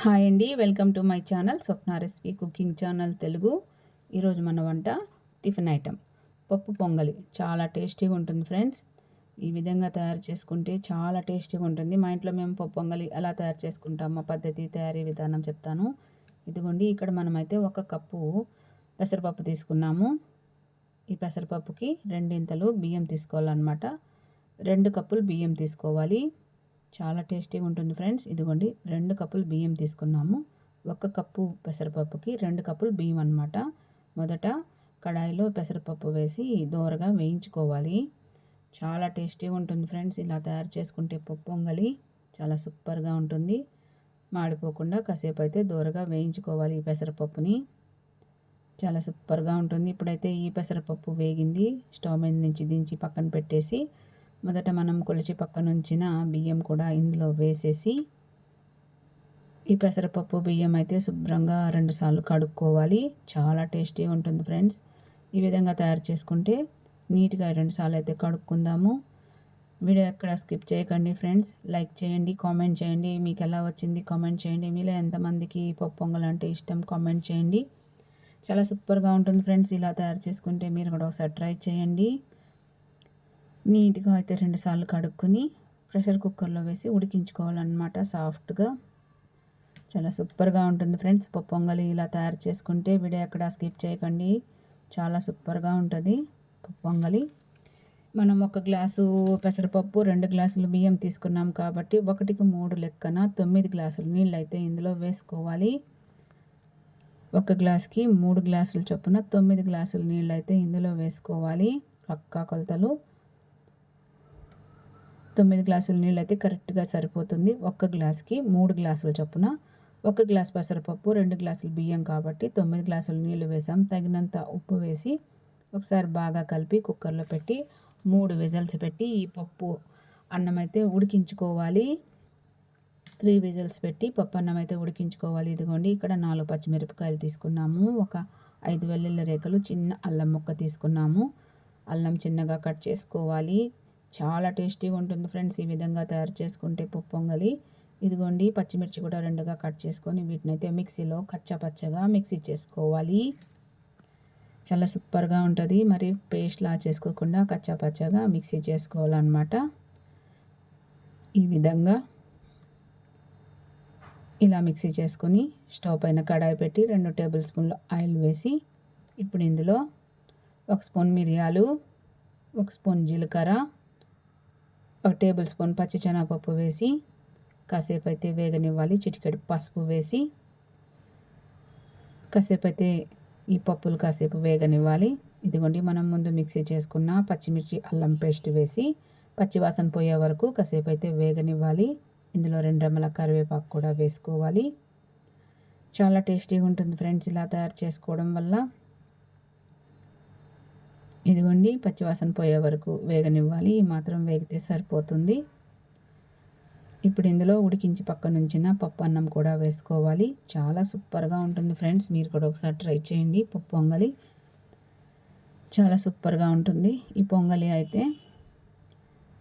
Hi అండి, welcome to my channel Swapna recipe cooking channel Telugu. ఈరోజు మన వంట టిఫిన్ ఐటమ్ పప్పు పొంగలి. చాలా టేస్టీగా ఉంటుంది ఫ్రెండ్స్. ఈ విధంగా తయారు చేసుకుంటే చాలా టేస్టీగా ఉంటుంది. మా ఇంట్లో మేము పప్పు పొంగలి ఎలా తయారు చేసుకుంటాం, మా పద్ధతి తయారీ విధానం చెప్తాను. ఇదిగోండి, ఇక్కడ మనమైతే 1 కప్పు పెసరపప్పు తీసుకున్నాము. ఈ పెసరపప్పుకి 2 ఇంతలు బియ్యం తీసుకోవాలన్నమాట. 2 కప్పులు బియ్యం తీసుకోవాలి. చాలా టేస్టీగా ఉంటుంది ఫ్రెండ్స్. ఇదిగోండి, 2 కప్పులు బియ్యం తీసుకున్నాము. 1 కప్పు పెసరపప్పుకి 2 కప్పులు బియ్యం అన్నమాట. మొదట కడాయిలో పెసరపప్పు వేసి దోరగా వేయించుకోవాలి. చాలా టేస్టీగా ఉంటుంది ఫ్రెండ్స్. ఇలా తయారు చేసుకుంటే పప్పు పొంగలి చాలా సూపర్గా ఉంటుంది. మాడిపోకుండా కాసేపు అయితే దోరగా వేయించుకోవాలి ఈ పెసరపప్పుని. చాలా సూపర్గా ఉంటుంది. ఇప్పుడైతే ఈ పెసరపప్పు వేగింది. స్టవ్ మీద నుంచి దించి పక్కన పెట్టేసి మొదట మనం కొలిచి పక్కన ఉంచిన బియ్యం కూడా ఇందులో వేసేసి ఈ పెసరపప్పు బియ్యం అయితే శుభ్రంగా 2 సార్లు కడుక్కోవాలి. చాలా టేస్టీగా ఉంటుంది ఫ్రెండ్స్. ఈ విధంగా తయారు చేసుకుంటే నీట్గా 2 సార్లు అయితే కడుక్కుందాము. వీడియో ఎక్కడ స్కిప్ చేయకండి ఫ్రెండ్స్. లైక్ చేయండి, కామెంట్ చేయండి. మీకు ఎలా వచ్చింది కామెంట్ చేయండి. మీలో ఎంతమందికి పప్పు పొంగల్ అంటే ఇష్టం కామెంట్ చేయండి. చాలా సూపర్గా ఉంటుంది ఫ్రెండ్స్. ఇలా తయారు చేసుకుంటే మీరు కూడా ఒకసారి ట్రై చేయండి. నీట్గా అయితే 2 సార్లు కడుక్కొని ప్రెషర్ కుక్కర్లో వేసి ఉడికించుకోవాలన్నమాట సాఫ్ట్గా. చాలా సూపర్గా ఉంటుంది ఫ్రెండ్స్. పప్పు పొంగలి ఇలా తయారు చేసుకుంటే వీడియో ఎక్కడ స్కిప్ చేయకండి. చాలా సూపర్గా ఉంటుంది పప్పు పొంగలి. మనం 1 గ్లాసు పెసరపప్పు 2 గ్లాసులు బియ్యం తీసుకున్నాం కాబట్టి 1కి 3 లెక్కన 9 గ్లాసులు నీళ్ళు అయితే ఇందులో వేసుకోవాలి. 1 గ్లాస్కి 3 గ్లాసులు చొప్పున 9 గ్లాసులు నీళ్ళు అయితే ఇందులో వేసుకోవాలి. పక్కా కొలతలు. 9 గ్లాసుల నీళ్ళు అయితే కరెక్ట్గా సరిపోతుంది. 1 గ్లాస్కి 3 గ్లాసుల చొప్పున. 1 గ్లాస్ పెసరపప్పు 2 గ్లాసులు బియ్యం కాబట్టి 9 గ్లాసుల నీళ్ళు వేసాం. తగినంత ఉప్పు వేసి ఒకసారి బాగా కలిపి కుక్కర్లో పెట్టి 3 విజిల్స్ పెట్టి ఈ పప్పు అన్నం అయితే ఉడికించుకోవాలి. 3 విజిల్స్ పెట్టి పప్పు అన్నం అయితే ఉడికించుకోవాలి. ఇదిగోండి, ఇక్కడ 4 పచ్చిమిరపకాయలు తీసుకున్నాము. ఒక 5 వెల్లుల్లి రేఖలు, చిన్న అల్లం ముక్క తీసుకున్నాము. అల్లం చిన్నగా కట్ చేసుకోవాలి. చాలా టేస్టీగా ఉంటుంది ఫ్రెండ్స్ ఈ విధంగా తయారు చేసుకుంటే పప్పు పొంగలి. ఇదిగోండి, పచ్చిమిర్చి కూడా 2గా కట్ చేసుకొని వీటినైతే మిక్సీలో కచ్చాపచ్చగా మిక్సీ చేసుకోవాలి. చాలా సూపర్గా ఉంటుంది. మరి పేస్ట్లా చేసుకోకుండా కచ్చాపచ్చగా మిక్సీ చేసుకోవాలన్నమాట. ఈ విధంగా ఇలా మిక్సీ చేసుకొని స్టవ్ పైన కడాయి పెట్టి 2 టేబుల్ స్పూన్లు ఆయిల్ వేసి ఇప్పుడు ఇందులో 1 స్పూన్ మిరియాలు, 1 స్పూన్ జీలకర్ర, 1 టేబుల్ స్పూన్ పచ్చిశనగపప్పు వేసి కాసేపు అయితే వేగనివ్వాలి. చిటికెడు పసుపు వేసి కాసేపు అయితే ఈ పప్పులు కాసేపు వేగనివ్వాలి. ఇదిగోండి, మనం ముందు మిక్సీ చేసుకున్న పచ్చిమిర్చి అల్లం పేస్ట్ వేసి పచ్చివాసన పోయే వరకు కాసేపు అయితే వేగనివ్వాలి. ఇందులో 2 రెమ్మల కరివేపాకు కూడా వేసుకోవాలి. చాలా టేస్టీగా ఉంటుంది ఫ్రెండ్స్ ఇలా తయారు చేసుకోవడం వల్ల. ఇదిగోండి, పచ్చివాసన పోయే వరకు వేగనివ్వాలి. ఈ మాత్రం వేగితే సరిపోతుంది. ఇప్పుడు ఇందులో ఉడికించి పక్కన ఉంచిన పప్పు అన్నం కూడా వేసుకోవాలి. చాలా సూపర్గా ఉంటుంది ఫ్రెండ్స్. మీరు కూడా ఒకసారి ట్రై చేయండి. పప్పు పొంగలి చాలా సూపర్గా ఉంటుంది. ఈ పొంగలి అయితే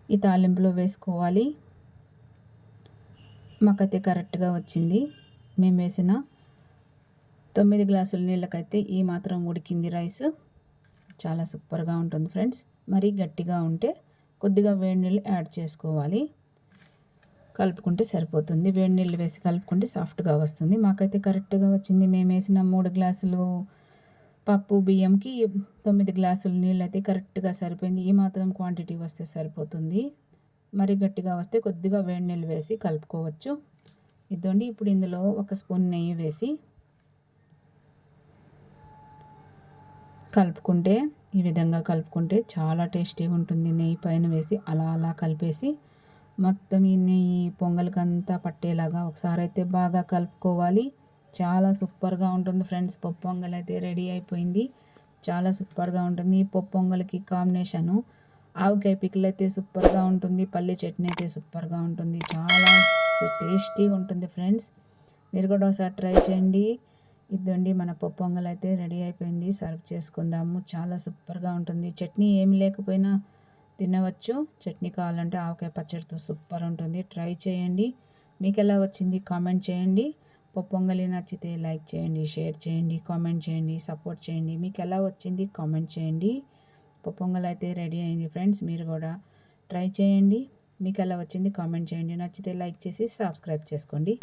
ఈ తాలింపులో వేసుకోవాలి. మాకైతే కరెక్ట్గా వచ్చింది. మేము వేసిన 9 గ్లాసుల నీళ్ళకైతే ఈ మాత్రం ఉడికింది రైస్. చాలా సూపర్గా ఉంటుంది ఫ్రెండ్స్. మరీ గట్టిగా ఉంటే కొద్దిగా వేడి నీళ్ళు యాడ్ చేసుకోవాలి. కలుపుకుంటే సరిపోతుంది. వేడి నీళ్ళు వేసి కలుపుకుంటే సాఫ్ట్గా వస్తుంది. మాకైతే కరెక్ట్గా వచ్చింది. మేము వేసిన 3 గ్లాసులు పప్పు బియ్యంకి 9 గ్లాసుల నీళ్ళు అయితే కరెక్ట్గా సరిపోయింది. ఈ మాత్రం క్వాంటిటీ వస్తే సరిపోతుంది. మరీ గట్టిగా వస్తే కొద్దిగా వేడి నీళ్ళు వేసి కలుపుకోవచ్చు. ఇదండి, ఇప్పుడు ఇందులో 1 స్పూన్ నెయ్యి వేసి కలుపుకుంటే ఈ విధంగా కలుపుకుంటే చాలా టేస్టీగా ఉంటుంది. నెయ్యి పైన వేసి అలా కలిపేసి మొత్తం ఈ నెయ్యి పొంగల్కంతా పట్టేలాగా ఒకసారి అయితే బాగా కలుపుకోవాలి. చాలా సూపర్గా ఉంటుంది ఫ్రెండ్స్. పప్పు పొంగల్ అయితే రెడీ అయిపోయింది. చాలా సూపర్గా ఉంటుంది. ఈ పప్పు పొంగల్కి కాంబినేషను ఆవకాయ పికిల్ అయితే సూపర్గా ఉంటుంది. పల్లి చట్నీ అయితే సూపర్గా ఉంటుంది. చాలా టేస్టీగా ఉంటుంది ఫ్రెండ్స్. మీరు కూడా ఒకసారి ట్రై చేయండి. ఇదండి, మన పప్పు పొంగల్ అయితే రెడీ అయిపోయింది. సర్వ్ చేసుకుందాము. చాలా సూపర్గా ఉంటుంది. చట్నీ ఏమి లేకపోయినా తినవచ్చు. చట్నీ కావాలంటే ఆవకాయ పచ్చడితో సూపర్ ఉంటుంది. ట్రై చేయండి. మీకు ఎలా వచ్చింది కామెంట్ చేయండి. పప్పు పొంగలి నచ్చితే లైక్ చేయండి, షేర్ చేయండి, కామెంట్ చేయండి, సపోర్ట్ చేయండి. మీకు ఎలా వచ్చింది కామెంట్ చేయండి. పప్పు పొంగల్ అయితే రెడీ అయింది ఫ్రెండ్స్. మీరు కూడా ట్రై చేయండి. మీకు ఎలా వచ్చింది కామెంట్ చేయండి. నచ్చితే లైక్ చేసి సబ్స్క్రైబ్ చేసుకోండి.